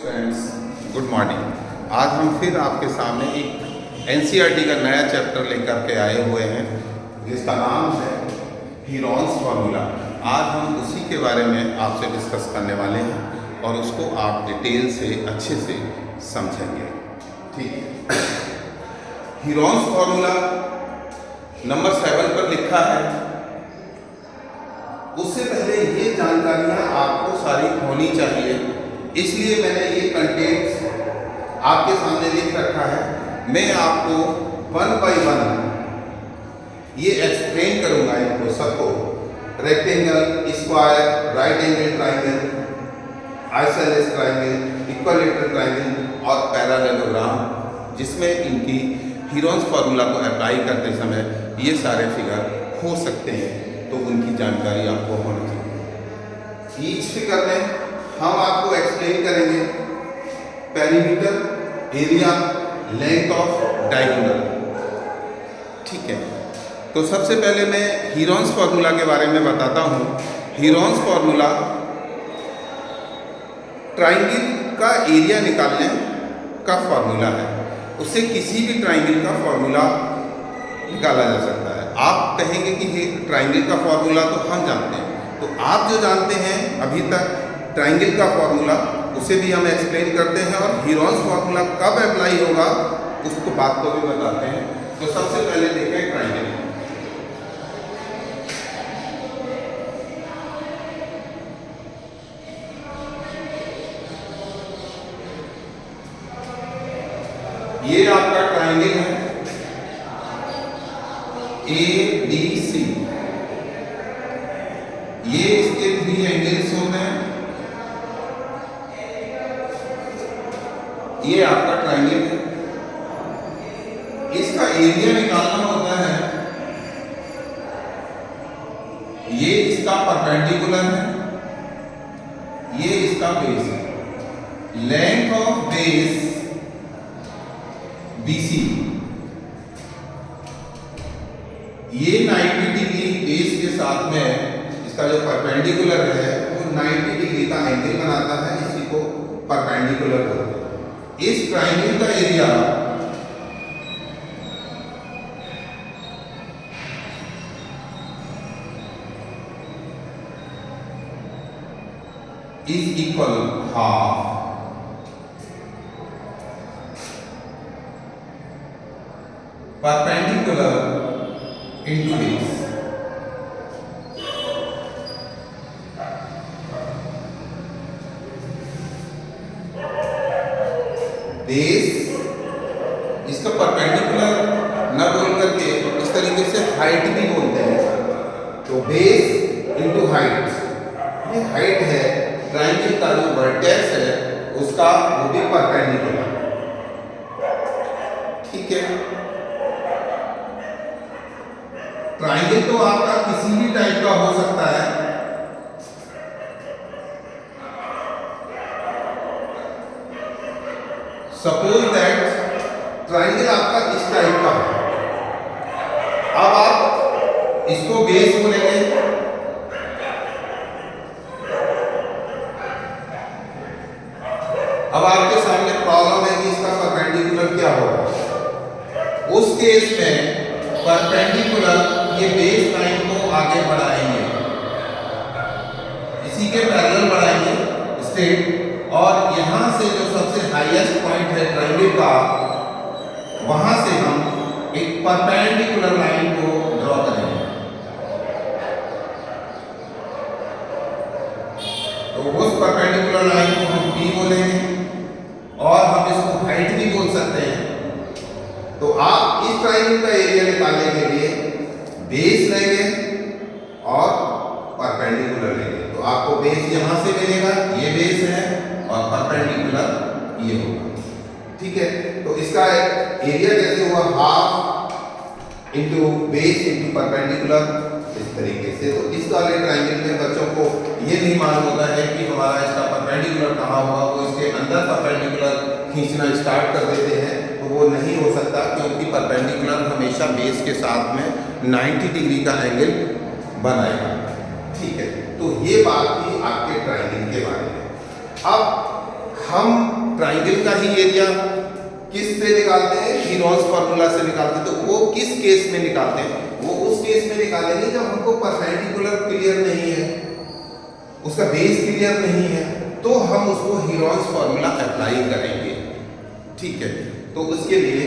Friends, good morning. आज हम फिर आपके सामने एक एनसीईआरटी का नया चैप्टर लेकर के आए हुए हैं जिसका नाम है हीरोन्स फार्मूला। आज हम उसी के बारे में आपसे डिस्कस करने वाले हैं और उसको आप डिटेल से अच्छे से समझेंगे। ठीक है, हीरोन्स फार्मूला नंबर 7 पर लिखा है। उससे पहले ये जानकारियाँ आपको सारी होनी चाहिए, इसलिए मैंने ये कंटेंट्स आपके सामने लिख रखा है। मैं आपको 1 बाय 1 ये एक्सप्लेन करूंगा इनको सबको। Rectangle, square, right angle triangle, isosceles triangle, equilateral triangle और पैरेललोग्राम, जिसमें इनकी हीरोन्स फार्मूला को अप्लाई करते समय ये सारे फिगर हो सकते हैं, तो उनकी जानकारी आपको होनी चाहिए। ईच फिगर में हम आपको एक्सप्लेन करेंगे perimeter, area, length of diagonal. ठीक है, तो सबसे पहले मैं हीरोन्स फार्मूला के बारे में बताता हूँ। हीरोन्स फार्मूला ट्राइंगल का एरिया निकालने का फार्मूला है। उससे किसी भी ट्राइंगल का फार्मूला निकाला जा सकता है। आप कहेंगे कि ट्राइंगल का फार्मूला तो हम जानते हैं, तो आप जो जानते हैं अभी तक ट्राइंगल का फार्मूला, उसे भी हम एक्सप्लेन करते हैं और हीरोन्स फार्मूला कब अप्लाई होगा उसको बात को भी बताते हैं। तो सबसे पहले देखें ट्राइंगल। ये आपका ट्राइंगल है ABC। ये इसके 3 एंगल्स होते हैं। ये आपका ट्राइंगल है। इसका एरिया निकालना होता है। ये इसका परपेंडिकुलर है, ये इसका बेस है। लेंथ ऑफ बेस BC, ये 90 डिग्री बेस के साथ में इसका जो परपेंडिकुलर है वो 90 डिग्री का एंगल बनाता है, इसी को परपेंडिकुलर बोलते हैं। इस ट्राइंगल का area is equal half perpendicular into base। Base इसका परपेंडिकुलर न बोल करके इस तरीके से हाइट भी बोलते हैं। तो बेस इंटू हाइट, ये हाइट है ट्राइंगल का जो वर्टेक्स है उसका, वो भी परपेंडिकुलर। ठीक है, ट्राइंगल तो आपका किसी भी टाइप का हो सकता है। सपोज दैट ट्राइंगल आपका इस टाइप का है। अब आप इसको बेस बोलेंगे, अब आपके सामने प्रॉब्लम है कि इसका परपेंडिकुलर क्या होगा। उस केस में परपेंडिकुलर ये बेस लाइन को आगे बढ़ाएंगे, इसी के पैरेलल बढ़ाएंगे स्ट्रेट, और यहां से जो सबसे हाईएस्ट पॉइंट है ट्राइंगल का, वहां से हम एक परपेंडिकुलर लाइन को ड्रॉ करेंगे। तो उस परपेंडिकुलर लाइन को हम P बोलेंगे और हम इसको हाइट भी बोल सकते हैं। तो आप इस ट्राइंगल का एरिया निकालने के लिए बेस लेंगे और परपेंडिकुलर लेंगे। तो आपको बेस यहां से मिलेगा, ये बेस है, और परपेंडिकुलर ये होगा। ठीक है, तो इसका एरिया कैसे हुआ, half into base into perpendicular, इस तरीके से। तो इस वाले ट्राइंगल में बच्चों को ये नहीं मालूम होता है कि हमारा इसका परपेंडिकुलर कहाँ होगा, वो इसके अंदर परपेंडिकुलर खींचना स्टार्ट कर देते हैं, तो वो नहीं हो सकता, क्योंकि परपेंडिकुलर हमेशा बेस के साथ में 90 डिग्री का एंगल बनाएगा। ठीक है, तो ये बात थी आपके ट्राइंगल के बारे में। अब हम ट्राइंगल का ही एरिया किस से निकालते हैं, हीरोन्स फार्मूला से निकालते हैं। तो वो किस केस में निकालते हैं, वो उस केस में निकालेंगे जब हमको परपेंडिकुलर क्लियर नहीं है, उसका बेस क्लियर नहीं है, तो हम उसको हीरोन्स फार्मूला अप्लाई करेंगे। ठीक है, तो उसके लिए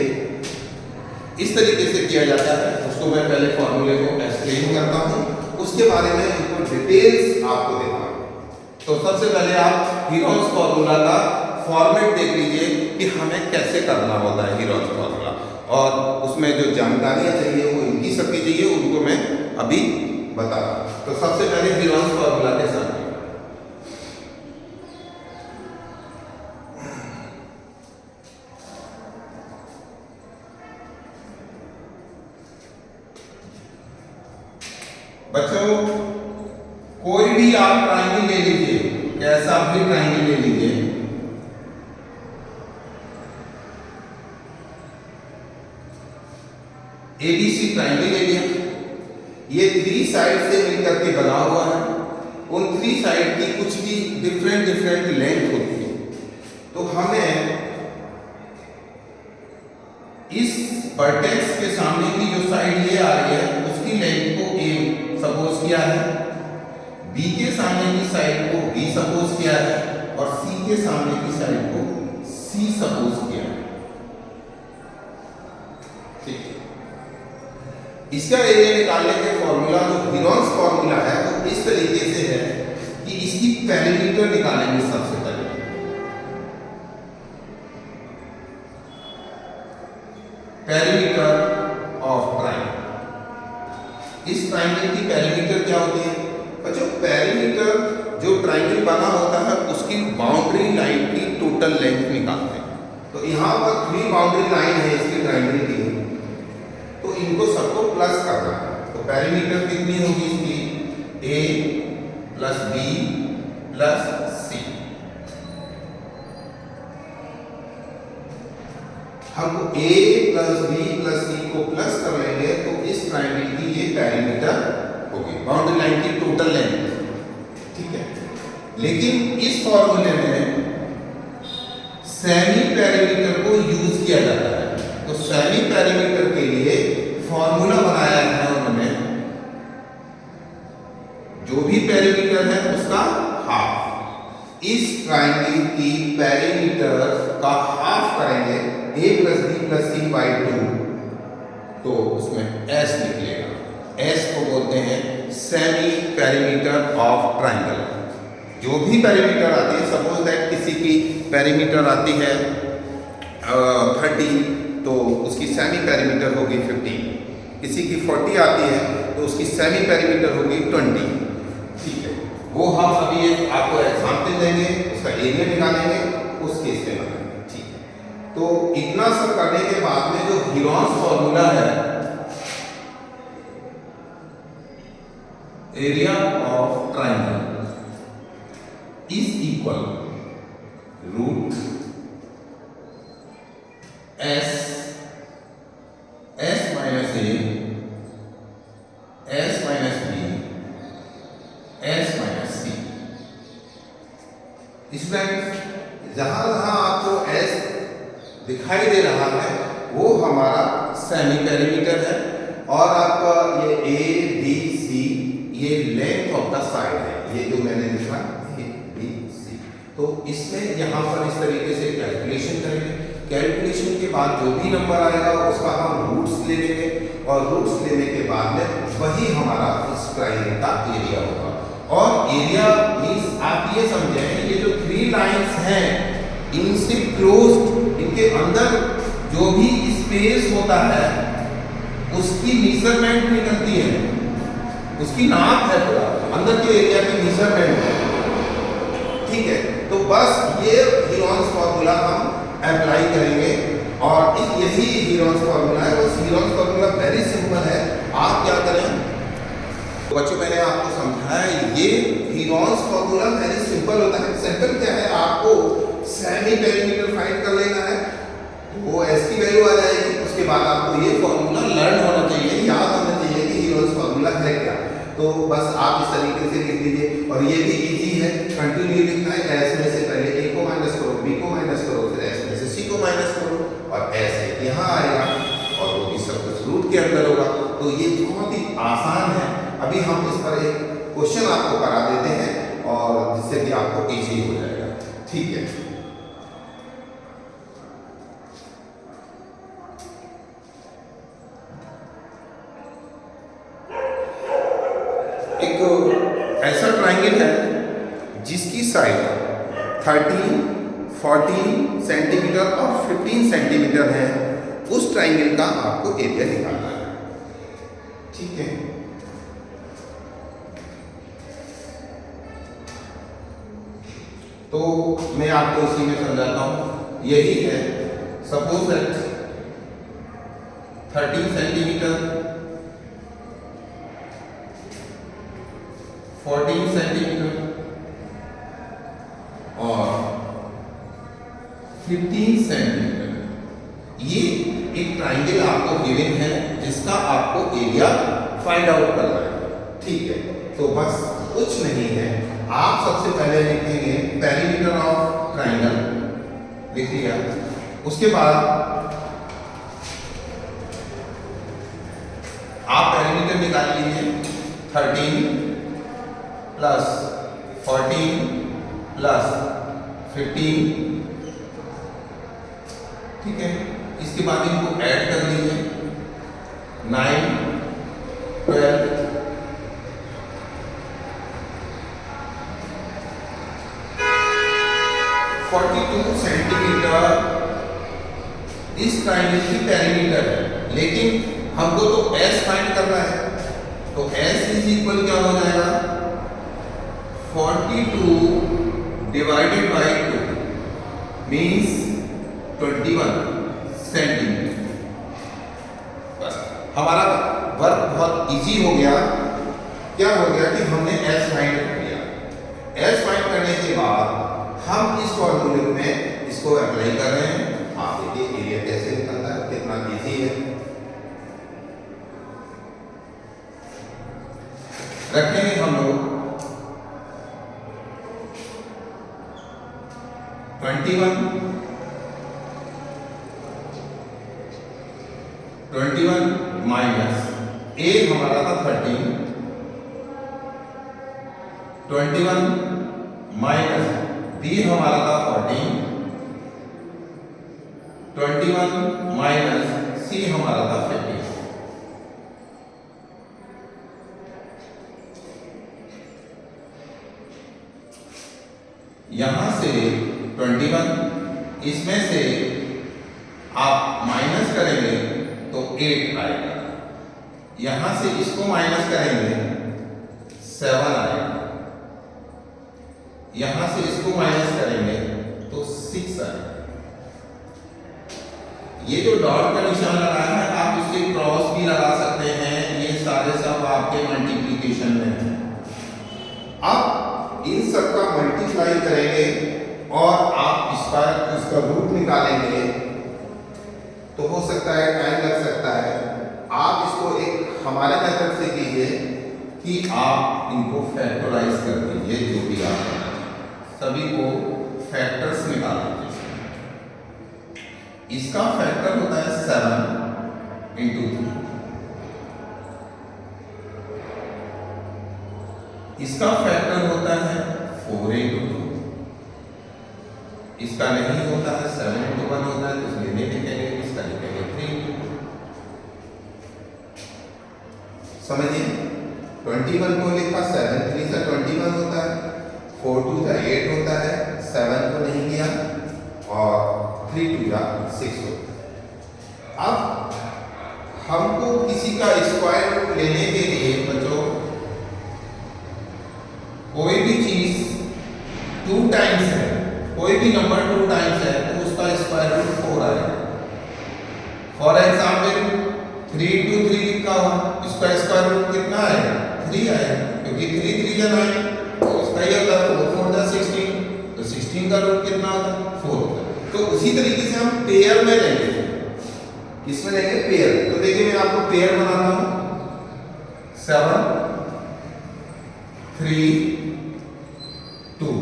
इस तरीके से किया जाता है। उसको मैं पहले फॉर्मूले को एक्सप्लेन करता हूँ, उसके बारे में इनको डिटेल्स आपको देता हूँ। तो सबसे पहले आप हीरोन्स फार्मूला का फॉर्मेट देख लीजिए कि हमें कैसे करना होता है हीरोन्स फार्मूला, और उसमें जो जानकारियाँ चाहिए वो इनकी सबकी चाहिए, उनको मैं अभी बता रहा हूँ। तो सबसे पहले हीरोन्स फार्मूला के साथ बच्चों, कोई भी आप ट्राइंगल ले लीजिए, कैसा भी ट्राइंगल ले लीजिए, एबीसी ट्राइंगल ले लिया, ये 3 साइड से मिलकर के बना हुआ है। उन 3 साइड की कुछ भी डिफरेंट लेंथ होती है। तो हमें इस वर्टेक्स के सामने की जो साइड ये आ रही है उसकी लेंथ को ए सपोज किया है, बी के सामने की साइड को बी सपोज किया है, और सी के सामने की साइड को सी सपोज किया है। ठीक है, इसका एरिया निकालने के फॉर्मूला जो हीरोन्स फॉर्मूला है वो इस तरीके से है कि इसकी पेरीमीटर निकालेंगे सबसे पहले। पेरीमीटर ऑफ ट्राइंगल, इस ट्राइंगल की पेरीमीटर क्या होती है बच्चों? पेरीमीटर जो ट्राइंगल बना होता है उसकी बाउंड्री लाइन की टोटल लेंथ निकालते हैं। तो यहाँ पर 3 बाउंड्री लाइन है इसकी ट्राइंगल की, तो इनको सबको प्लस करना है। तो पेरीमीटर कितनी होगी इसकी? ए प्लस बी प्लस सी। हम ए प्लस बी प्लस सी को प्लस कर लेंगे तो इस ट्राइंगल की ये पेरीमीटर होगी, बाउंड्री लाइन की टोटल लेंथ। ठीक है, लेकिन इस फॉर्मूले में सेमी पेरीमीटर को यूज किया जाता है। तो सेमी पेरीमीटर के लिए फॉर्मूला बनाया है उन्होंने, जो भी पेरीमीटर है उसका हाफ। इस ट्राइंगल की पेरीमीटर का हाफ करेंगे a plus B plus C by 2, तो उसमें s निकलेगा। s को बोलते हैं सेमी पेरीमीटर ऑफ ट्राइंगल। जो भी पेरीमीटर आती है, सपोज दैट किसी की पेरीमीटर आती है 30, तो उसकी सेमी पेरीमीटर होगी 50। किसी की 40 आती है तो उसकी सेमी पेरीमीटर होगी 20। ठीक है, वो हम अभी एक आपको एग्जाम्पल देंगे, उसका एरिया निकालेंगे, उस केस में बनाएंगे। ठीक है, तो इतना सब करने के बाद में जो हीरोन्स फॉर्मूला है, area of triangle is equal root S minus A S minus B S minus C. इसमें जहां जहां आपको एस दिखाई दे रहा है वो हमारा सेमी पेरीमीटर है, और आपका ये ए बी सी ये लेंथ ऑफ द साइड है, ये जो मैंने लिखा ए बी सी। तो इसमें यहाँ पर इस तरीके से कैलकुलेशन करेंगे। कैलकुलेशन के बाद जो भी नंबर आएगा उसका हम रूट्स ले लेंगे, और रूट्स लेने के बाद में वही हमारा इस ट्राइंगल का एरिया होगा। और एरिया मीन्स आप ये समझें, ये जो 3 लाइंस हैं इनसे क्लोज्ड, इनके अंदर जो भी स्पेस होता है उसकी मेजरमेंट निकलती है, उसकी नाप है, पूरा अंदर के एरिया की मेजरमेंट है। ठीक है, तो बस ये हीरोन्स फॉर्मूला हम अप्लाई करेंगे, और यही हीरोन्स फॉर्मूला है। बस हीरोन्स फॉर्मूला वेरी सिंपल है। आप क्या करें, तो बच्चों मैंने आपको समझाया, ये हीरोन्स फॉर्मूला वेरी सिंपल होता है। सिंपल क्या है, आपको सेमी पेरीमीटर फाइंड कर लेना है, वो एस की वैल्यू आ जाएगी। उसके बाद आपको ये फॉर्मूला लर्न होना चाहिए, याद होना चाहिए कि हीरोन्स फॉर्मूला है क्या। तो बस आप इस तरीके से लिख लीजिए, और ये भी इजी है, कंटिन्यू लिखना है। एस में से पहले ए को माइनस करो, फिर बी को माइनस करो, फिर एस में से सी को माइनस करो और ऐसे यहाँ आएगा और वो भी सब कुछ रूट के अंदर होगा। तो ये बहुत ही आसान है। अभी हम इस पर एक क्वेश्चन आपको करा देते हैं और जिससे कि आपको इजी हो जाएगा। ठीक है, एक ऐसा ट्राइंगल है जिसकी साइड 13, 14 सेंटीमीटर और 15 सेंटीमीटर है। उस ट्राइंगल का आपको एरिया निकालना है। ठीक है, तो मैं आपको इसी में समझाता हूं। यही है, सपोज दैट 13 सेंटीमीटर, 14 सेंटीमीटर और 15 सेंटीमीटर, ये एक ट्राइंगल आपको गिवन है जिसका आपको एरिया फाइंड आउट करना है। ठीक है, तो बस कुछ नहीं है, आप सबसे पहले लिखेंगे पेरीमीटर ऑफ ट्राइंगल, लिख लिया। उसके बाद आप पेरीमीटर निकाल लीजिए, 13 प्लस 14 प्लस 15। ठीक है, इसके बाद इनको ऐड कर लीजिए, 9, 12, 42 सेंटीमीटर इस ट्राइंगल की पेरीमीटर है। लेकिन हमको तो एस फाइंड करना है, तो एस इज इक्वल क्या हो जाएगा, 42 डिवाइडेड बाई 2 मीन्स 21 सेंटीमीटर। बस हमारा वर्क बहुत इजी हो गया। क्या हो गया कि हमने एस फाइंड कर लिया। एस फाइंड करने के बाद हम इस फॉर्मूले में इसको अप्लाई कर रहे हैं। आप देखिए एरिया कैसे निकलता है, कितना इजी है। रखेंगे हम लोग 21 माइनस ए हमारा था 13, 21 माइनस बी हमारा था 14, 21 माइनस सी हमारा था 15। यहां से 21, इसमें से आप माइनस करेंगे तो 8 आएगा। यहां से इसको माइनस करेंगे 7 आएगा। यहां से इसको माइनस करेंगे तो 6 आएगा। ये जो डॉट का निशान लगाया है आप इसके क्रॉस भी लगा सकते हैं। ये सारे सब आपके मल्टीप्लिकेशन में है। अब इन सब का मल्टीप्लाई करेंगे और आप इसका रूट निकालेंगे तो हो सकता है टाइम लग सकता है। आप इसको एक हमारे मेथड से कीजिए कि आप इनको फैक्टराइज कर दीजिए। जो भी आप सभी को फैक्टर्स निकाल दीजिए। इसका फैक्टर होता है 7 into 3, इसका फैक्टर होता है 4 into 2, इसका नहीं होता है 7 into 1 होता है, तो इसलिए नहीं लिखेंगे, इसका लिखेंगे 3 into 2। समझिए, 21 को लिखा, 7 3 से 21 होता है, 4 2 से 8 होता है, 7 को नहीं किया और 3 2 जा 6 होता है। अब हमको किसी का स्क्वायर रूट लेने के लिए बच्चों कोई भी चीज 2 टाइम्स है, कोई भी नंबर 2 टाइम्स है तो उसका स्क्वायर रूट 4 आएगा। फॉर एग्जाम्पल 3 into 3 लिखा हुआ, इसका स्क्वायर रूट कितना आएगा, 3 आएगा, क्योंकि 3 3 जा 9, तो इसका ये होता है 4 4 जा 16, तो 16 का रूट कितना होता है, 4 होता है। तो उसी तरीके से हम पेयर में लेंगे। किसमें लेंगे, पेयर। तो देखिए मैं आपको पेयर बनाता हूं, 7 3 2,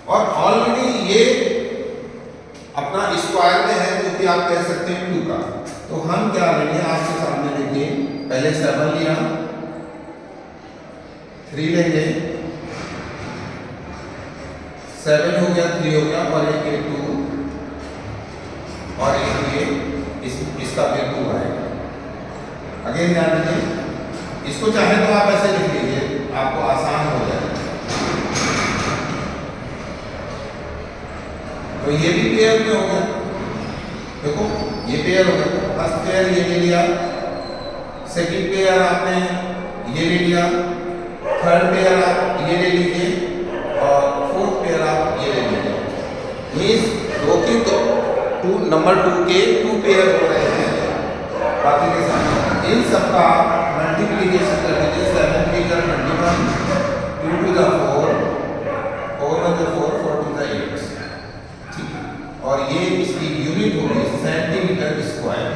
और ऑलरेडी ये अपना स्क्वायर में है, जो कि आप कह सकते हैं 2 का। तो हम क्या लेंगे आपके सामने, देखिए पहले 7 लिया, 3 लेंगे, 7 हो गया, 3 हो गया, और एक ये 2, और एक ये इसका फिर 2 आएगा। अगेन ध्यान दीजिए, इसको चाहे तो आप ऐसे लिख लीजिए, आपको आसान हो जाए। तो ये भी पेयर में हो गया, देखो ये पेयर हो गया। फर्स्ट पेयर ये ले लिया, सेकंड पेयर आपने ये ले लिया, थर्ड पेयर आप ये ले लीजिए, और फोर्थ पेयर आप ये ले लीजिए। मीन्स 2 के 2 नंबर 2 के 2 पेयर हो रहे हैं बाकी के साथ। इन सबका मल्टीप्लीकेशन कर दीजिए, 7 3 जा 21, 2 2 जा 4, 4 1 जा 4, 4 2 जा 8, ठीक है। और ये इसकी यूनिट होगी सेंटीमीटर स्क्वायर।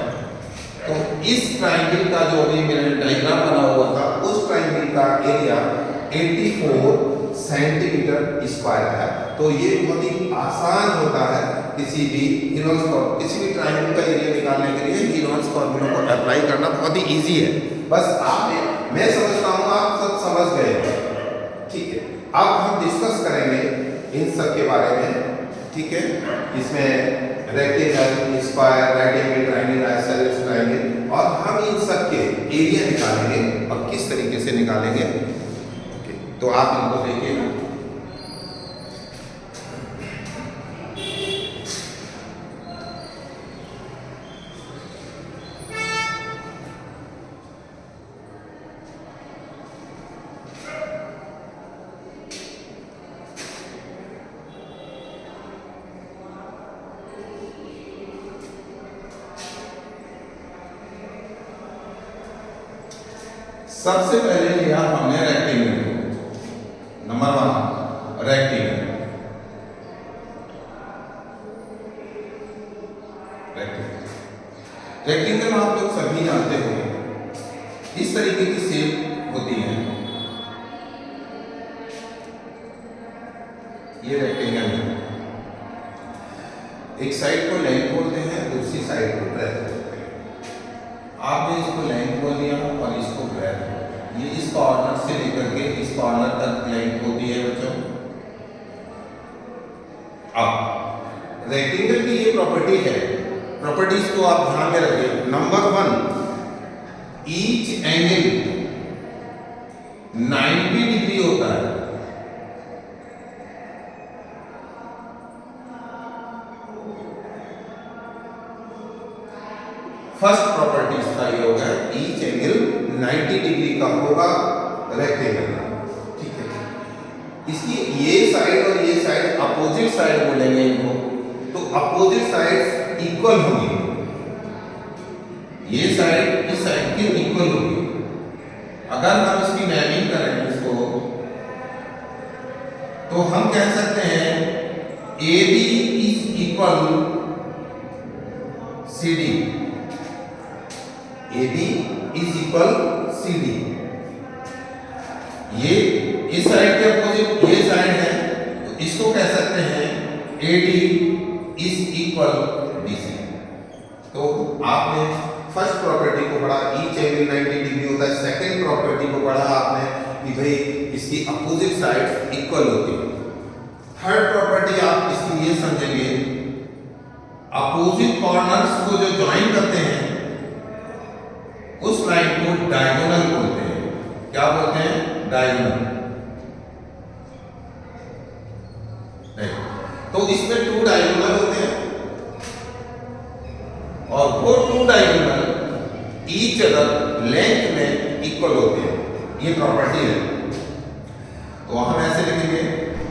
तो इस ट्राइंगल का जो अभी मैंने डायग्राम बना हुआ था, उस ट्राइंगल का एरिया 84 सेंटीमीटर स्क्वायर है। तो ये बहुत ही आसान होता है किसी भी ट्राइंगल का एरिया निकालने के लिए हीरोन्स फॉर्मूला को अप्लाई करना बहुत ही इजी है। बस आप, मैं समझता हूँ आप सब समझ गए, ठीक है। अब हम डिस्कस करेंगे इन सब के बारे में, ठीक है। इसमें rectangle, square, right angle triangle, isosceles triangle, और हम इन सब के एरिया निकालेंगे और किस तरीके से निकालेंगे, ओके। तो आप इनको देखिए, सबसे पहले लिया हमने रेक्टेंगल, नंबर 1 रेक्टेंगल। रेक्टेंगल आप लोग सभी जानते होंगे, इस तरीके की शेप होती है, ये रेक्टेंगल है। एक साइड को लेंथ बोलते हैं, दूसरी साइड को ब्रेथ बोलते हैं। आपने इसको लेंथ बोल दिया और इसको ब्रेथ। ये इस कॉर्नर से लेकर के इस कॉर्नर तक लेंथ होती है बच्चों। अब रेक्टेंगल की ये प्रॉपर्टी है, प्रॉपर्टीज को आप ध्यान में रखिए। नंबर 1, ईच एंगल 90 डिग्री होता है। फर्स्ट प्रॉपर्टी इसका ये होगा, ईच एंगल 90 डिग्री का होगा रेक्टेंगल का, ठीक है। इसकी ये साइड और ये साइड अपोजिट साइड बोलेंगे इनको, तो अपोजिट साइड इक्वल होगी, ये साइड इस साइड के इक्वल होगी। अगर हम इसकी मैपिंग करें इसको, तो हम कह सकते हैं AB is equal CD, AB is equal CD। ये इस साइड के अपोजिट ये साइड है, तो इसको कह सकते हैं AD इज इक्वल BC। तो आपने फर्स्ट प्रॉपर्टी को पढ़ा, ईच एंगल 90 डिग्री होता है। सेकंड प्रॉपर्टी को पढ़ा आपने कि भाई इसकी अपोजिट साइड इक्वल होती है। थर्ड प्रॉपर्टी आप इसकी ये समझेंगे, अपोजिट कॉर्नर्स को जो ज्वाइन करते हैं उस लाइन को डायगोनल बोलते हैं। क्या बोलते हैं? डायगोनल। तो इसमें 2 डायगोनल होते हैं और वो 2 डायगोनल ईच अदर लेंथ में इक्वल होते हैं, ये प्रॉपर्टी है। तो हम ऐसे लिखेंगे,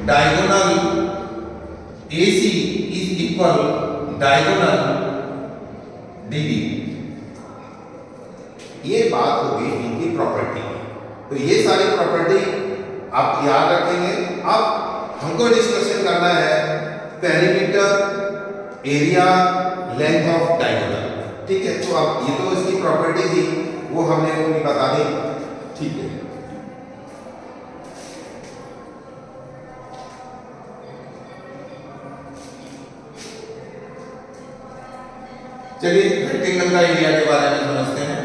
diagonal AC is equal diagonal DB। ये बात होगी इनकी प्रॉपर्टी। तो ये सारी प्रॉपर्टी आप याद रखेंगे। अब हमको डिस्कशन करना है perimeter, area, length of diagonal, ठीक है। तो अब ये तो इसकी प्रॉपर्टी थी, वो हमने उन्हें बता दी, ठीक है। चलिए रेक्टेंगल का एरिया के बारे में समझते हैं।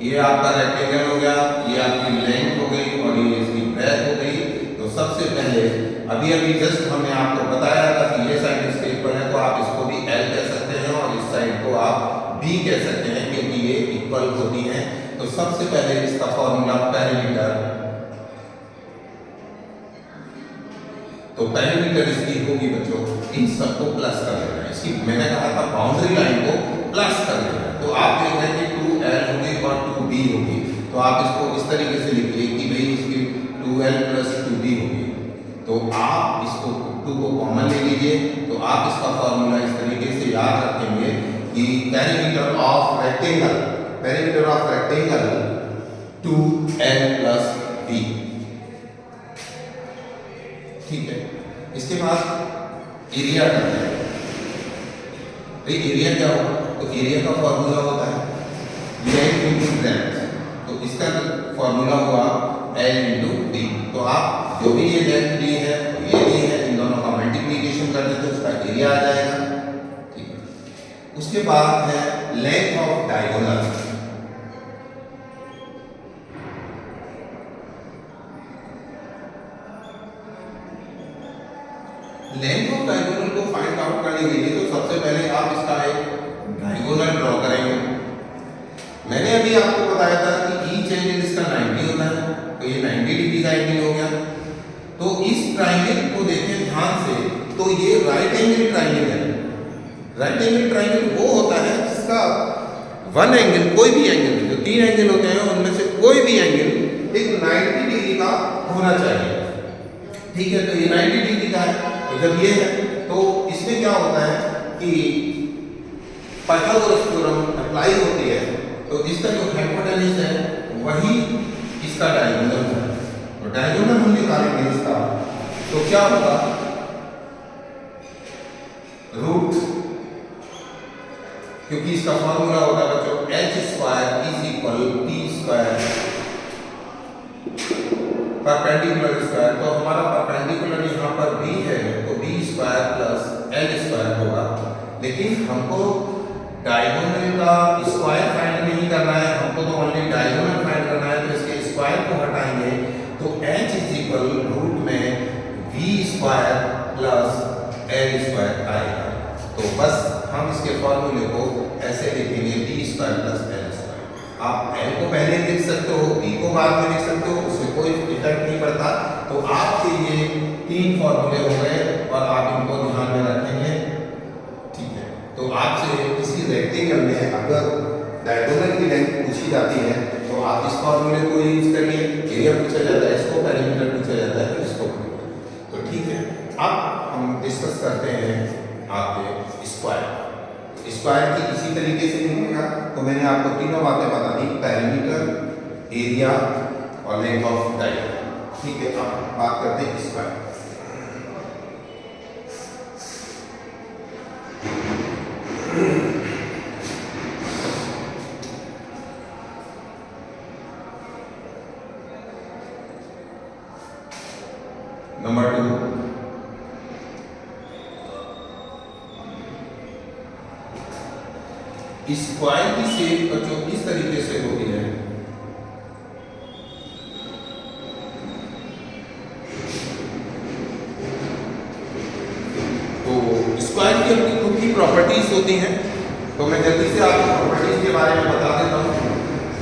ये आपका रेक्टेंगल हो गया, ये आपकी लेंथ हो गई और ये इसकी ब्रेथ हो गई। तो सबसे पहले अभी जस्ट हमने आपको बताया था कि ये साइड इसके इक्वल है, तो आप इसको भी L कह सकते हैं और इस साइड को आप B कह सकते हैं, क्योंकि ये इक्वल होती हैं। तो सबसे पहले इसका फॉर्मूला पेरीमीटर, तो पेरीमीटर इसकी होगी बच्चों, इन सबको प्लस कर देना है। इसकी मैंने कहा था बाउंड्री लाइन को प्लस कर देना है। तो आप देख रहे हैं कि 2L होगी और 2B होगी, तो आप इसको इस तरीके से लिखिए कि भाई इसकी 2L प्लस 2B होगी। तो आप इसको 2 को कॉमन ले लीजिए, तो आप इसका फॉर्मूला इस तरीके से याद रखेंगे कि perimeter of rectangle 2L plus B। ठीक है, इसके बाद एरिया करते हैं। तो एरिया क्या होगा? तो एरिया का फॉर्मूला होता है लेंथ इनटू ब्रेथ, तो इसका फॉर्मूला हुआ L इनटू D। तो आप जो भी ये लेंथ ली है ये ली है, इन दोनों का मल्टीप्लिकेशन कर देते तो उसका एरिया आ जाएगा। ठीक है, उसके बाद है length of diagonal. Length of diagonal को फाइंड आउट करने के लिए तो सबसे पहले आप इसका एक डायगोनल ड्रॉ करेंगे। मैंने अभी आपको बताया था कि ईच एंगल इसका 90 होता है, तो ये 90 डिग्री का एंगल हो गया। तो इस ट्राइंगल को देखें ध्यान से, तो ये राइट एंगल ट्राइंगल है। राइट एंगल ट्राइंगल वो होता है जिसका वन एंगल, कोई भी एंगल, जो 3 एंगल होते हैं उनमें से कोई भी एंगल एक 90 डिग्री का होना चाहिए। ठीक है, तो ये 90 डिग्री का है। तो जब ये है तो इसमें क्या होता है कि पाइथागोरस थ्योरम अप्लाई होती है, तो इसका जो हाइपोटेन्यूज है वही इसका डायगोनल है। तो डायगोनल हम निकालेंगे इसका, तो क्या होगा, रूट, क्योंकि इसका फॉर्मूला होता है बच्चों h² is equal t² perpendicular square. तो हमारा परपेंडिकुलर यहाँ पर b है, तो b² प्लस l² होगा। लेकिन हमको डायगोनल का स्क्वायर फाइंड नहीं करना है, हमको तो ओनली डायगोनल फाइंड करना है। तो इसके स्क्वायर को हटाएंगे तो h इज इक्वल रूट में v² प्लस l² आएगा। तो बस हम इसके फॉर्मूले को ऐसे लिखेंगे b² प्लस l²। आप l को पहले लिख सकते हो, b को बाद में लिख सकते हो, उससे कोई इफेक्ट नहीं पड़ता। तो आपके ये 3 फॉर्मूले हो गए और आप इनको ध्यान में रखेंगे। ठीक है, तो आपसे किसी रेक्टेंगल में अगर डायगोनल की लेंथ पूछी जाती है तो आप इस फॉर्मूले को यूज करिए। एरिया पूछा जाता है, इसको पेरीमीटर पूछा जाता है, तो इसको। तो ठीक है, अब हम डिस्कस करते हैं आपके स्क्वायर। स्क्वायर की इसी तरीके से लिखेगा। तो मैंने आपको तीनों बातें बता दी, पेरीमीटर, एरिया और लेंथ ऑफ डायगोनल। ठीक है, अब बात करते हैं स्क्वायर। नंबर 2, स्क्वायर की शेप बच्चों इस तरीके से होती है। तो स्क्वायर की अपनी खुद की प्रॉपर्टीज होती हैं, तो मैं जल्दी से आपको प्रॉपर्टीज के बारे में बता देता हूँ।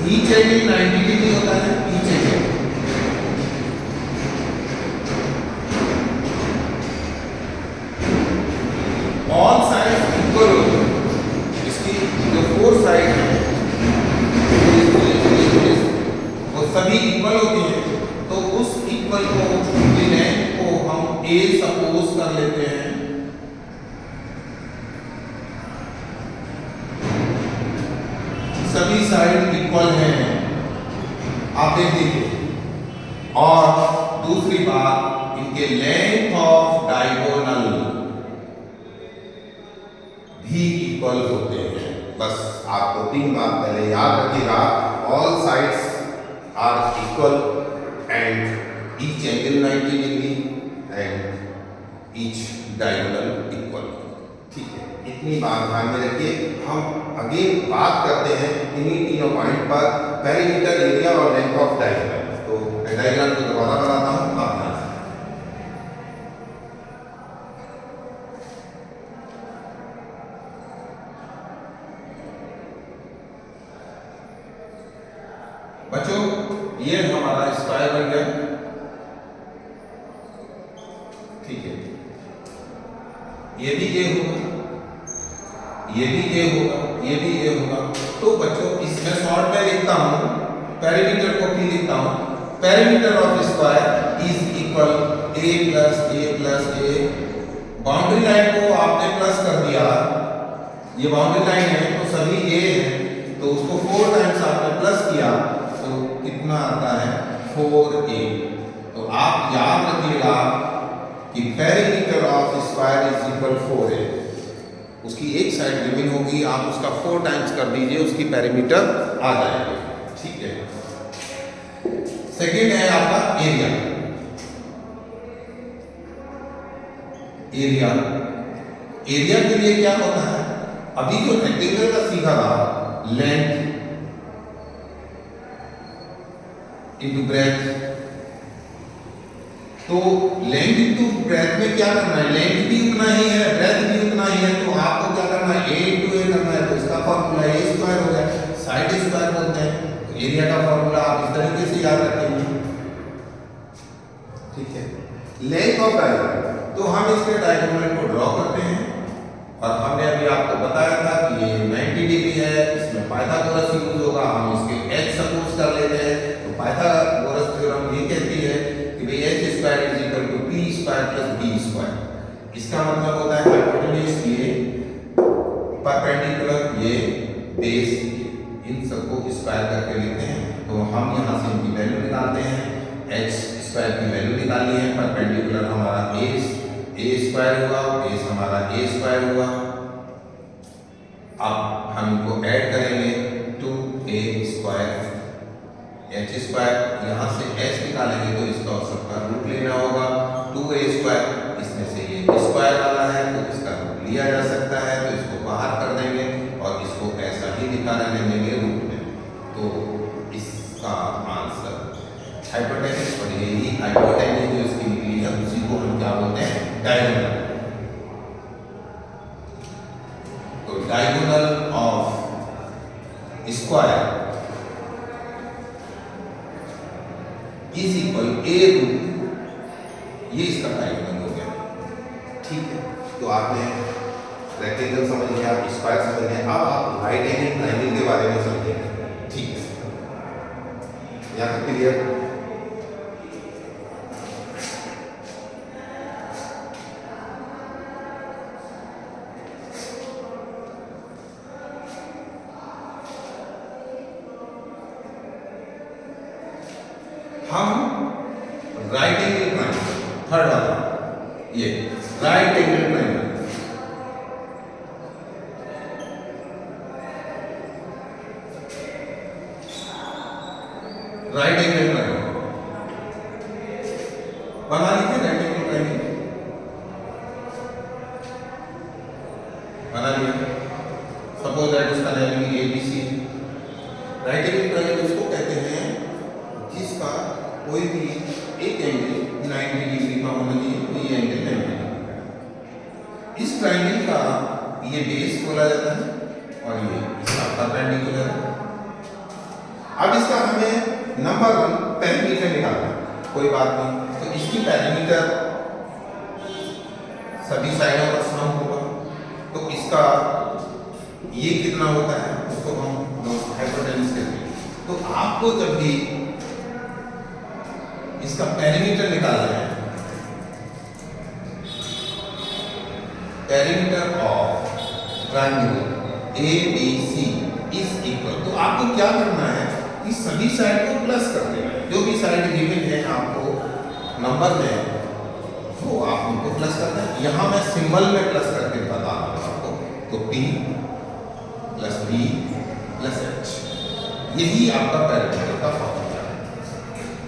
ईच एंगल 90 डिग्री होता है, each angle. All sides equal होते हैं, इसकी जो 4 साइड है वो सभी इक्वल होती हैं। तो उस इक्वल को लेंथ को हम a सपोज कर लेते हैं। सभी साइड इक्वल हैं, आप देख लीजिए। और दूसरी बात, इनके लेंथ ऑफ डायगोनल भी इक्वल होते हैं। बस आपको 3 बात पहले याद रखिएगा, all sides are equal and each angle 90 degree and each diagonal equal. ठीक है, इतनी बात ध्यान में रखिए। हम अगेन बात करते हैं इन्हीं तीनों पॉइंट पर, पेरीमीटर, एरिया और लेंथ ऑफ डायग्राम। तो मैं डायग्राम को दोबारा बनाता हूँ, आप ध्यान से। बच्चों ये हमारा स्क्वायर बन गया, ठीक है। ये भी ये होगा, ये भी ये होगा, ये भी ये होगा। तो बच्चों इसमें शॉर्ट में लिखता हूं, पेरीमीटर को P लिखता हूं। Perimeter of square is equal a plus a। Boundary line को आपने प्लस कर दिया, ये बाउंड्री लाइन है तो सभी a है, तो उसको 4 टाइम्स आपने प्लस किया तो कितना आता है 4a। तो आप याद रखिएगा कि perimeter of square is equal 4a। उसकी एक साइड गिवन होगी, आप उसका 4 टाइम्स कर दीजिए, उसकी पेरीमीटर आ जाएगी, ठीक है। सेकेंड है आपका एरिया। एरिया के लिए क्या होता है, अभी जो रेक्टेंगल का सीखा था, लेंथ इनटू ब्रेथ। तो लेंथ इनटू ब्रेथ में क्या करना है, लेंथ भी उतना ही है, ब्रेथ भी उतना ही है, तो आपको क्या करना है, a इनटू a करना है। तो इसका फॉर्मूला a स्क्वायर हो गया, साइड स्क्वायर बोलते हैं। तो एरिया का फॉर्मूला आप इस तरीके से याद रखेंगे, ठीक है। लेंथ ऑफ डायगोनल, तो हम इसके डायगोनल को ड्रॉ करते हैं, और हमने अभी आपको बताया था कि ये 90 डिग्री है, इसमें पाइथागोरस यूज होगा। हम इसके h सपोज कर लेते हैं, तो पाइथागोरस थ्योरम ये कहती है कि भाई h square is equal to p square plus b square. इसका मतलब होता है हाइपोटेन्यूज ये परपेंडिकुलर ये बेस, इन सबको स्क्वायर करके लेते हैं। तो हम यहाँ से इनकी वैल्यू निकालते हैं, h स्क्वायर की वैल्यू निकाली है, परपेंडिकुलर हमारा a स्क्वायर हुआ, बेस हमारा a स्क्वायर हुआ। अब हम इनको ऐड करेंगे, 2a स्क्वायर h स्क्वायर, यहाँ से h निकालेंगे तो इसका सबका रूट लेना होगा। 2a स्क्वायर, इसमें से ये स्क्वायर वाला है तो इसका रूट लिया जा सकता है, तो इसको बाहर कर देंगे और इसको ऐसा ही लिखा रहने देंगे रूट में। तो इसका आंसर हाइपोटेन्यूज, और यही हाइपोटेन्यूज जो इसकी निकली है उसी को हम क्या बोलते हैं, डायगोनल। तो diagonal of square is equal a root, ये इसका डायगोनल हो गया, ठीक है। तो आपने रेक्टेंगल समझ लिया, स्क्वायर समझ लिया, अब आप राइट एंगल ट्रायंगल के बारे में समझेंगे, ठीक है। यहाँ तक क्लियर? हम राइट एंगल ट्रायंगल, थर्ड वाला ये right angle triangle, right angle triangle बना लीजिए। राइट एंगल ट्रायंगल बना लिया, सपोज दैट उसका level ABC। Right angle triangle उसको कहते हैं जिसका कोई भी एक एंगल 90 डिग्री का होना चाहिए, तो ये एंगल 90 डिग्री। इस ट्रायंगल का ये बेस बोला जाता है और ये इसका परपेंडिकुलर है। अब इसका हमें नंबर 1 पेरीमीटर निकालना है, कोई बात नहीं। तो इसकी पेरीमीटर सभी साइडों का सम होगा, तो इसका ये कितना होता है उसको हम हाइपोटेन्यूज कहते हैं। तो आपको जब भी इसका पेरीमीटर निकालना है, perimeter of triangle ABC is equal, तो आपको क्या करना है कि सभी साइड को प्लस कर देना है। जो भी साइड गिवन है आपको नंबर में, तो आप उनको प्लस करना है। यहाँ मैं सिंबल में प्लस करके बता रहा हूँ आपको, तो P plus B plus H, यही आपका पेरीमीटर का फॉर्मूला है।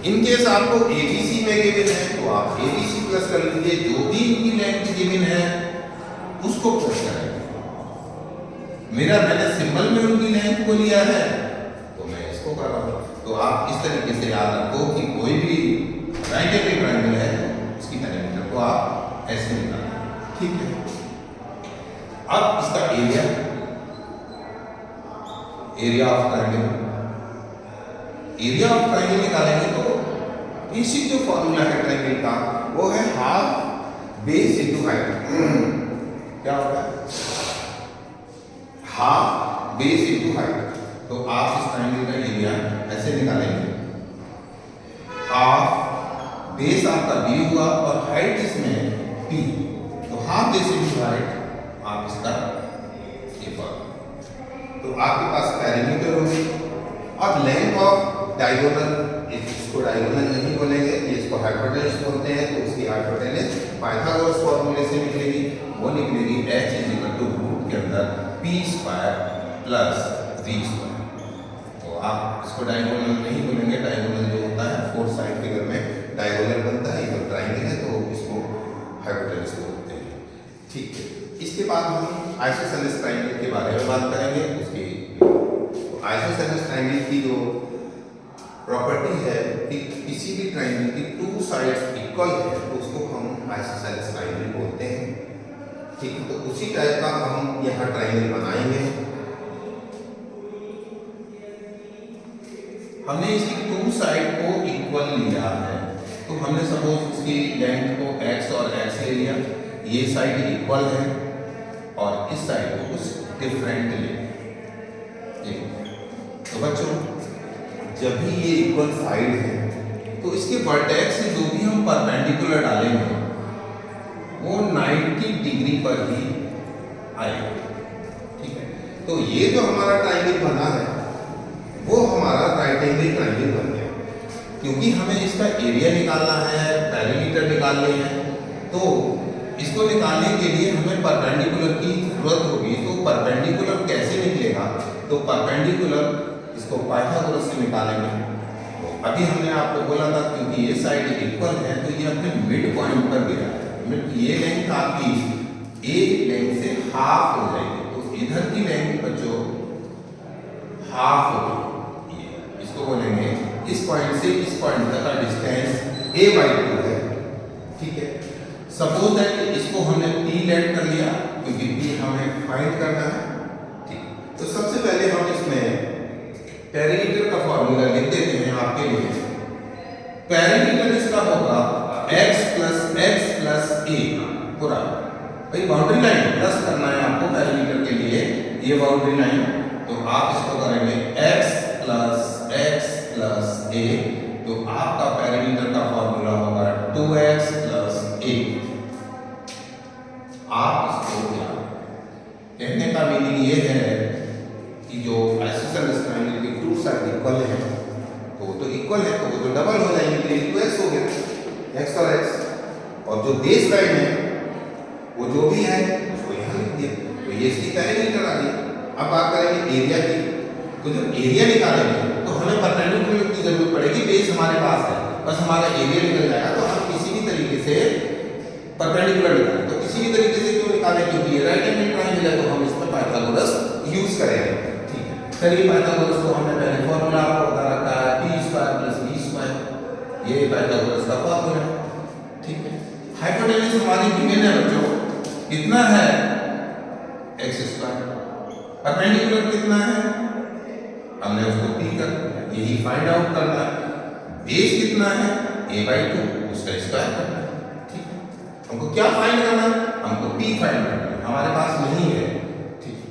इनकेस आपको ABC में गिवन है तो आप ABC प्लस कर लीजिए, जो भी इनकी लेंथ गिवन है उसको प्लस करेंगे। मेरा मैंने सिंबल में उनकी लेंथ को लिया है तो मैं इसको कर रहा हूँ। तो आप इस तरीके से याद रखो कि कोई भी राइट एंगल ट्रायंगल है तो इसकी पैरामीटर को आप ऐसे निकालें, ठीक है। अब इसका एरिया ऑफ ट्रायंगल निकालेंगे तो बेसिक जो फॉर्मूला है ट्रायंगल का वो है हाफ बेस इनटू हाइट। क्या होता है? Half base into height. तो आप इस ट्रायंगल का एरिया ऐसे निकालेंगे, हाफ बेस आपका b हुआ और हाइट इसमें p, तो हाफ बेस इनटू हाइट आप इसका तो आपके पास पैरामीटर होगी और लेंथ ऑफ डायगोनल, इसको डायगोनल नहीं बोलेंगे, इसको हाइपोटेन्यूज बोलते हैं। तो उसकी हाइपोटेन्यूज पाइथागोरस फॉर्मूले से निकलेगी, वो निकलेगी h रूट के अंदर p square plus v square. तो आप इसको डायगोनल नहीं बोलेंगे, डायगोनल जो होता है फोर साइड फिगर में डायगोनल बनता है, ये तो ट्रायंगल है तो इसको हाइपोटेन्यूज बोलते हैं, ठीक है। इसके बाद हम आइसोसेलेस ट्रायंगल के बारे में बात करेंगे। उसकी आइसोसेलेस ट्रायंगल की जो प्रॉपर्टी है कि किसी भी ट्रायंगल की टू साइड्स इक्वल है तो उसको हम आइसोसेलेस ट्रायंगल बोलते हैं, ठीक है। तो उसी टाइप का हम यहाँ ट्रायंगल बनाएंगे। हमने इसकी टू साइड को इक्वल लिया है, तो हमने सपोज इसकी लेंथ को x और x ले लिया, ये साइड इक्वल है और इस साइड को कुछ डिफरेंट ले। तो बच्चों जब भी ये इक्वल साइड है तो इसके वर्टेक्स से जो भी हम परपेंडिकुलर डालेंगे वो 90 डिग्री पर ही आएगा, ठीक है। तो ये जो हमारा ट्रायंगल बना है वो हमारा राइट एंगल ट्रायंगल बन गया, क्योंकि हमें इसका एरिया निकालना है, पैरामीटर निकालने हैं। तो इसको निकालने के लिए हमें परपेंडिकुलर की जरूरत होगी। तो परपेंडिकुलर कैसे निकलेगा? तो परपेंडिकुलर इसको पाइथागोरस से निकालेंगे। तो अभी हमने आपको बोला था क्योंकि ये साइड इक्वल है तो ये अपने मिड पॉइंट पर गिरा है। ये लेंथ आपकी एक लेंथ से हाफ हो जाएगी, तो इधर की लेंथ बच्चों हाफ होगी। इसको बोलेंगे इस पॉइंट से इस पॉइंट तक का डिस्टेंस a/2 है, ठीक है। सपोज दैट इसको हमने p लेट कर लिया क्योंकि p हमें फाइंड करना है, ठीक। तो सबसे पहले हम इसमें पैरामीटर का फॉर्मूला लिख देते हैं आपके लिए। पैरामीटर इसका होगा x प्लस a पूरा। भाई बाउंड्री लाइन प्लस करना है आपको पैरामीटर के लिए, ये बाउंड्री लाइन। तो आप इसको करेंगे x प्लस a, तो आपका पैरामीटर का फॉर्मूला होगा 2x प्लस a। आप इसको कहने का मीनिंग ये है कि जो आइसोसेलेस ट्रायंगल की टू साइड इक्वल है तो इक्वल है तो वो तो डबल हो जाएंगे, तो 2x हो गया, x और x। और जो बेस लाइन है वो जो भी है उसको यहाँ लिख दिया, तो ये इसकी पैरामीटर आ गई। अब बात करेंगे एरिया की। तो जब एरिया निकालेंगे तो हमें परपेंडिकुलर की जरूरत पड़ेगी, बेस हमारे पास है, बस हमारा एरिया निकल जाएगा। तो हम किसी भी तरीके से परपेंडिकुलर निकालें, तो किसी भी तरीके से क्यों निकालें? क्योंकि ये राइट एंगल ट्रायंगल है तो हम इसमें पाइथागोरस यूज करेंगे, ठीक है। चलिए पाइथागोरस को हमने पहले फॉर्मूला आपको बता रखा है p square plus v square, ये पाइथागोरस का फॉर्मूला है, ठीक है। हाइपोटेन्यूज हमारी गिवन है बच्चों, कितना है? x square. परपेंडिकुलर कितना है? हमने उसको p कर यही फाइंड आउट करना है। बेस कितना है? a/2, उसका स्क्वायर करना है, ठीक है। हमको क्या फाइंड करना है? हमको p फाइंड करना है, हमारे पास नहीं है, ठीक है।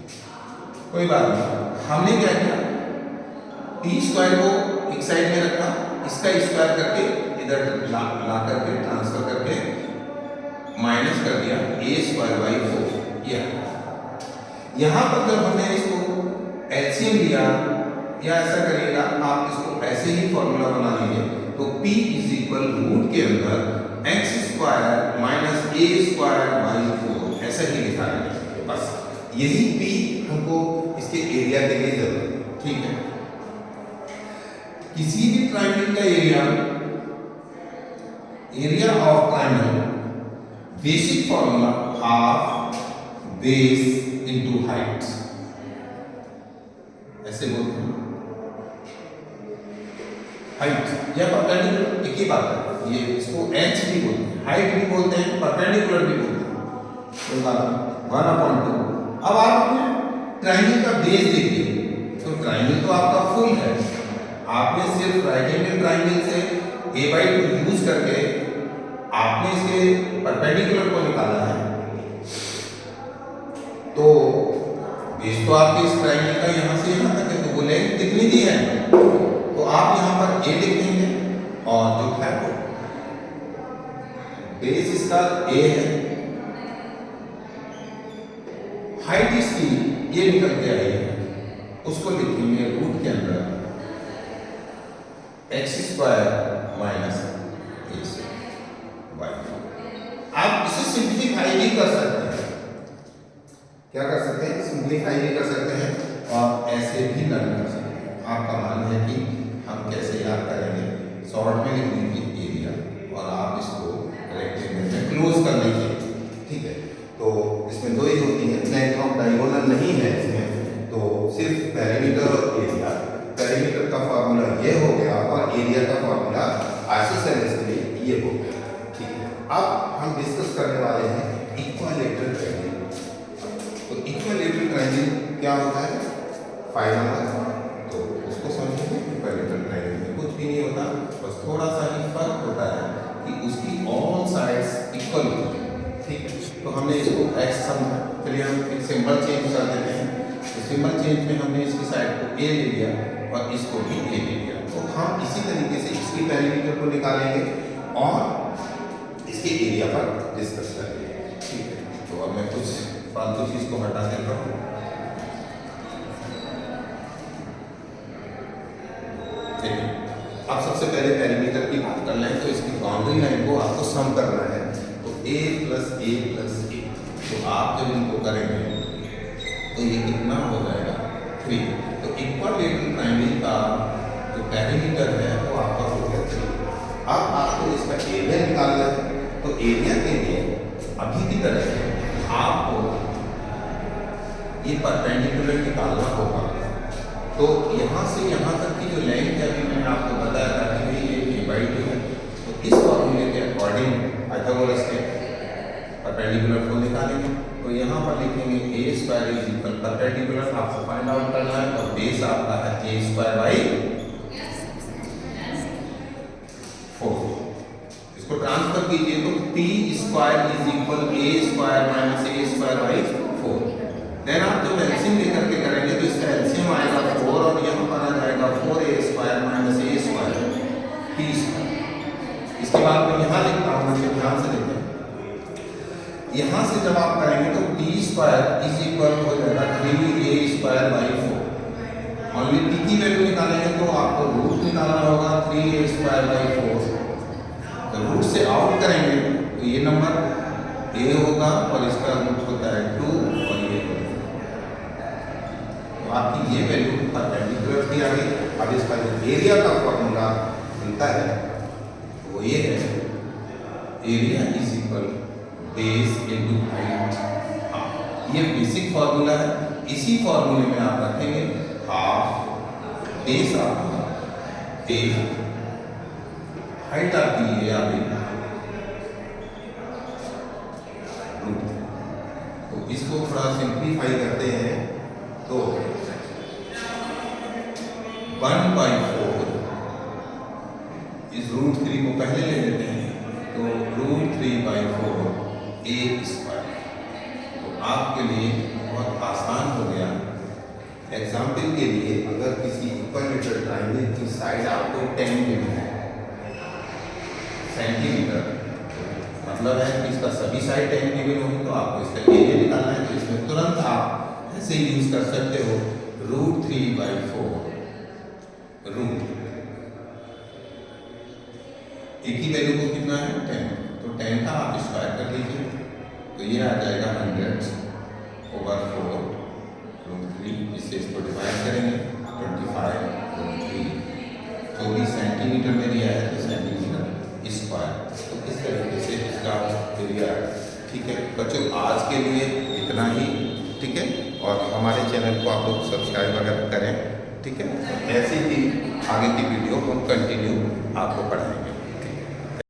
कोई बात नहीं, हमने क्या किया? p स्क्वायर को एक साइड में रखा, इसका स्क्वायर करके इधर ला करके ट्रांसफर करके माइनस कर दिया a²/4। यहाँ पर जब हमने इसको एलसीएम लिया या ऐसा करिएगा आप इसको ऐसे ही फॉर्मूला बना लीजिए, तो p रूट के अंदर x² - a² ऐसा ही लिखा है। बस यही p हमको इसके एरिया के लिए जरूरत है, ठीक है। किसी भी ट्रायंगल का area of triangle basic formula half base into height. ऐसे बोलते हैं। हाइट या परपेंडिकुलर एक ही बात है, ये इसको एच भी बोलते हैं, हाइट भी बोलते हैं, परपेंडिकुलर भी बोलते हैं। तो 1/2। अब आप अपने ट्राइंगल का बेस देखिए, तो ट्राइंगल तो आपका फुल है, आपने सिर्फ राइट एंगल ट्राइंगल से a/2 यूज करके आपने इसके परपेंडिकुलर को निकाला है। तो बेस तो आपके इस ट्राइंगल का यहाँ से यहाँ तक है, तो वो लेंथ कितनी दी है, तो आप यहाँ पर a लिख देंगे और जो है वो बेस इसका a है, हाइट इसकी ये निकल के आई है, उसको लिखेंगे रूट के अंदर x² माइनस a²y। आप इसे सिंप्लीफाई भी कर सकते हैं, क्या कर सकते हैं, सिंप्लीफाई भी कर सकते हैं और ऐसे भी लर्न कर सकते हैं। आपका मान है कि हम कैसे याद करेंगे, शॉर्ट में लिख लीजिए एरिया और आप इसको रेक्टेंगल में क्लोज कर लीजिए, ठीक है। तो इसमें दो ही होती है, लेंथ ऑफ डायगोनल नहीं है इसमें, तो सिर्फ पेरीमीटर और एरिया। पेरीमीटर का फार्मूला ये हो गया और एरिया का फार्मूला आइसोसेलेस के लिए ये हो गया, ठीक है। अब हम डिस्कस करने वाले हैं इक्विलैटरल ट्रायंगल। तो इक्विलैटरल ट्रायंगल क्या होता है, 5 नंबर, तो उसको समझिए। इक्विलैटरल ट्रायंगल में कुछ भी नहीं होता, बस थोड़ा सा ही फर्क होता है कि उसकी ऑल साइड्स इक्वल होती है, ठीक है। तो हमने इसको x समझा, चलिए हम एक सिंबल चेंज कर देते हैं। तो सिंबल चेंज में हमने इसकी साइड को a ले लिया और इसको भी a ले लिया। तो हम इसी तरीके से इसकी पेरीमीटर को निकालेंगे और इसके एरिया पर डिस्कस करेंगे, ठीक है। तो अब मैं कुछ फालतू चीज को हटा देता हूँ। देखिए, अब सबसे पहले पेरीमीटर की बात कर लें तो इसकी बाउंड्री लाइन को आपको सम करना है। तो a + a + a, तो आप जब इनको करेंगे तो ये कितना हो जाएगा, 3। तो इक्विलैटरल ट्रायंगल का जो पेरीमीटर है वो आपका हो गया 3। अब आपको इसका एरिया निकालना है, तो एरिया के लिए अभी की तरह आपको ये परपेंडिकुलर निकालना होगा। तो यहाँ से यहाँ तक की जो लेंथ है, अभी मैंने आपको बताया था कि ये a/2 है, तो इस फॉर्मूले के अकॉर्डिंग पाइथागोरस के परपेंडिकुलर को निकालेंगे। तो यहाँ पर लिखेंगे a² परपेंडिकुलर आपको फाइंड आउट करना है और बेस आपका है a²/4। इसको ट्रांसफर कीजिए तो t² = a² - a²/4। देन आप जब एलसीएम लेकर के करेंगे तो इसका एलसीएम आएगा 4 और यहाँ पर आ जाएगा 4a² - a² t²। इसके बाद मैं यहाँ लिखता हूँ, मुझे ध्यान से देखें। यहाँ से जब आप करेंगे तो t² = हो जाएगा 3a²/4। ओनली t की वैल्यू निकालेंगे तो आपको रूट निकालना होगा 3a²/4। तो रूट से आउट करेंगे तो ये नंबर a होगा और इसका रूट होता है 2 और ये तो आपकी ये वैल्यू परपेंडिकुलर की आ गई। अब इसका जो एरिया का फॉर्मूला मिलता है वो ये है, एरिया = बेस × हाइट। ये बेसिक फॉर्मूला है, इसी फॉर्मूले में आप रखेंगे हाफ बेस आपका a, हाइट आपकी ये आ गई रूट। तो इसको थोड़ा सिंप्लीफाई करते हैं तो 1/4 इस √3 को पहले ले लेते हैं, तो √3/4 a²। तो आपके लिए बहुत आसान हो गया। एग्जाम्पल के लिए अगर किसी इक्विलैटरल ट्रायंगल की साइड आपको 10 गिवन है सेंटीमीटर, मतलब है कि इसका सभी साइड 10 गिवन होगी, तो आपको इसका एरिया निकालना है। तो इसमें तुरंत आप ऐसे यूज कर सकते हो √3/4 रूट, एक ही वैल्यू को कितना है 10, तो 10 का आप स्क्वायर कर लीजिए तो ये आ जाएगा 100/4 √3। इससे इसको डिवाइड करेंगे 25 √3, 24 सेंटीमीटर में दिया है तो सेंटीमीटर स्क्वायर। तो इस तरीके से इसका एरिया, ठीक है बच्चों। आज के लिए इतना ही, ठीक है। और हमारे चैनल को आप लोग सब्सक्राइब वगैरह करें। ठीक है, ऐसे ही आगे की वीडियो हम कंटिन्यू